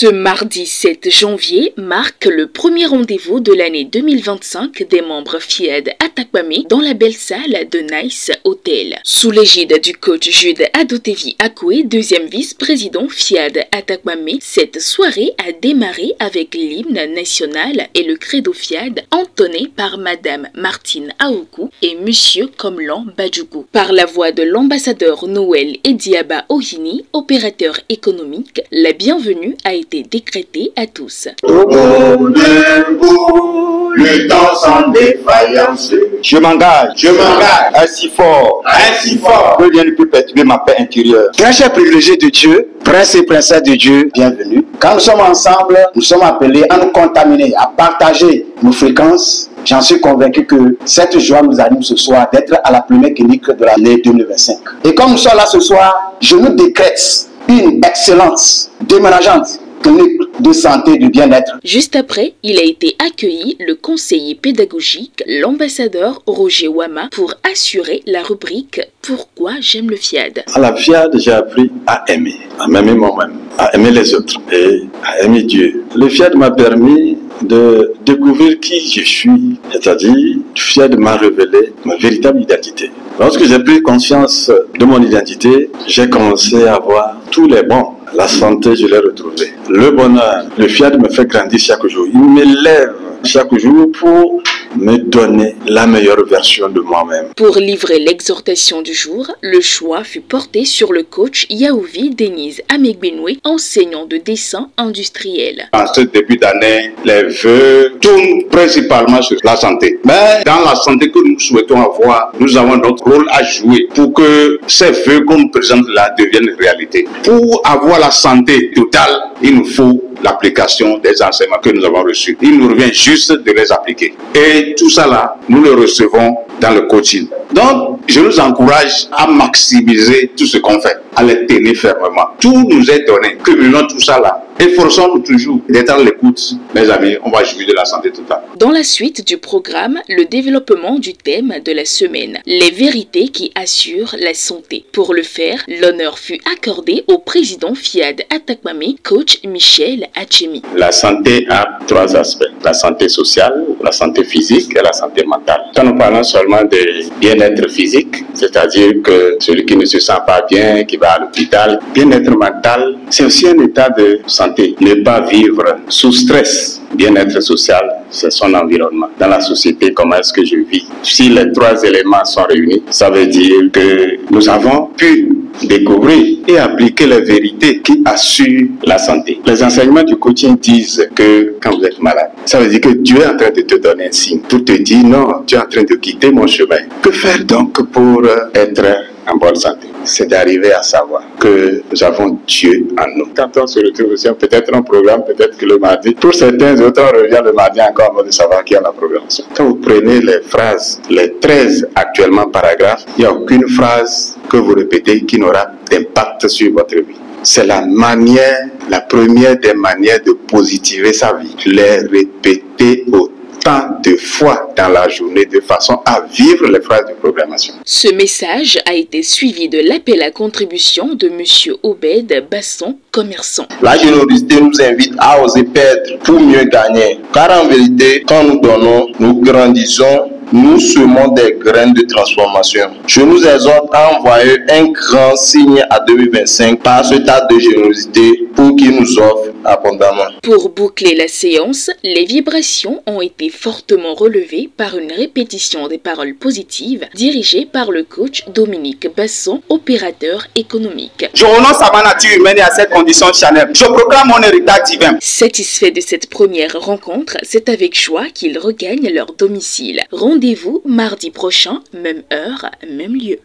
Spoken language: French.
Ce mardi 7 janvier marque le premier rendez-vous de l'année 2025 des membres FIAD Atakpamé dans la belle salle de Nice Hotel. Sous l'égide du coach Jude Adotevi Akwe, deuxième vice-président FIAD Atakpamé, cette soirée a démarré avec l'hymne national et le credo FIAD entonné par Madame Martine Aoukou et Monsieur Komlan Badjougou. Par la voix de l'ambassadeur Noël Ediaba Ohini, opérateur économique, la bienvenue a été décrétée à tous. Le temps sans défaillance. Je m'engage ainsi fort que rien ne peut perturber ma paix intérieure. Très cher privilégié de Dieu, prince et princesse de Dieu, bienvenue. Quand nous sommes ensemble, nous sommes appelés à nous contaminer, à partager nos fréquences. J'en suis convaincu que cette joie nous anime ce soir d'être à la première clinique de l'année 2025. Et comme nous sommes là ce soir, je nous décrète une excellence déménageante clinique de santé et de bien-être. Juste après, il a été accueilli le conseiller pédagogique, l'ambassadeur Roger Wama, pour assurer la rubrique « Pourquoi j'aime le FIAD ». À la FIAD, j'ai appris à m'aimer moi-même, à aimer les autres et à aimer Dieu. Le FIAD m'a permis de découvrir qui je suis, c'est-à-dire le FIAD m'a révélé ma véritable identité. Lorsque j'ai pris conscience de mon identité, j'ai commencé à voir tous les bons. La santé, je l'ai retrouvée. Le bonheur, le FIAD me fait grandir chaque jour. Il m'élève chaque jour pour me donner la meilleure version de moi-même. Pour livrer l'exhortation du jour, le choix fut porté sur le coach Yaouvi Denise Amegbenwe, enseignant de dessin industriel. En ce début d'année, les vœux tournent principalement sur la santé. Mais dans la santé que nous souhaitons avoir, nous avons notre rôle à jouer pour que ces vœux qu'on nous présente là deviennent réalité. Pour avoir la santé totale, il nous faut l'application des enseignements que nous avons reçus. Il nous revient juste de les appliquer. Et tout ça là, nous le recevons dans le coaching. Donc, je nous encourage à maximiser tout ce qu'on fait, à les tenir fermement. Tout nous est donné. Cumulons tout ça là. Efforçons-nous toujours d'être à l'écoute. Mes amis, on va jouir de la santé totale. Dans la suite du programme, le développement du thème de la semaine, les vérités qui assurent la santé. Pour le faire, l'honneur fut accordé au président FIAD Atakpamé, coach Michel Achemi. La santé a trois aspects. La santé sociale, la santé physique et la santé mentale. Quand nous parlons seulement de bien-être physique, c'est-à-dire que celui qui ne se sent pas bien, qui va à l'hôpital, bien-être mental, c'est aussi un état de santé. Ne pas vivre sous stress. Bien-être social, c'est son environnement. Dans la société, comment est-ce que je vis? Si les trois éléments sont réunis, ça veut dire que nous avons pu découvrir et appliquer les vérités qui assurent la santé. Les enseignements du coaching disent que quand vous êtes malade, ça veut dire que Dieu est en train de te donner un signe pour te dire non, tu es en train de quitter mon chemin. Que faire donc pour être en bonne santé? C'est d'arriver à savoir que nous avons Dieu en nous. Quand on se retrouve aussi, peut-être un programme, peut-être que le mardi. Pour certains autres, on revient le mardi encore avant de savoir qui a la programmation. Quand vous prenez les phrases, les 13 actuellement paragraphes, il n'y a aucune phrase que vous répétez qui n'aura d'impact sur votre vie. C'est la première des manières de positiver sa vie. Les répéter autant de fois dans la journée de façon à vivre les phrases de programmation. Ce message a été suivi de l'appel à contribution de M. Obed Basson, commerçant. La générosité nous invite à oser perdre pour mieux gagner. Car en vérité, quand nous donnons, nous grandissons, nous semons des graines de transformation. Je nous exhorte à envoyer un grand signe à 2025 par cet acte de générosité pour qu'il nous offre abondamment. Pour boucler la séance, les vibrations ont été fortement relevées par une répétition des paroles positives dirigées par le coach Dominique Basson, opérateur économique. Je renonce à ma nature humaine et à cette condition charnelle. Je proclame mon héritage divin. Satisfait de cette première rencontre, c'est avec joie qu'ils regagnent leur domicile. Rendez-vous mardi prochain, même heure, même lieu.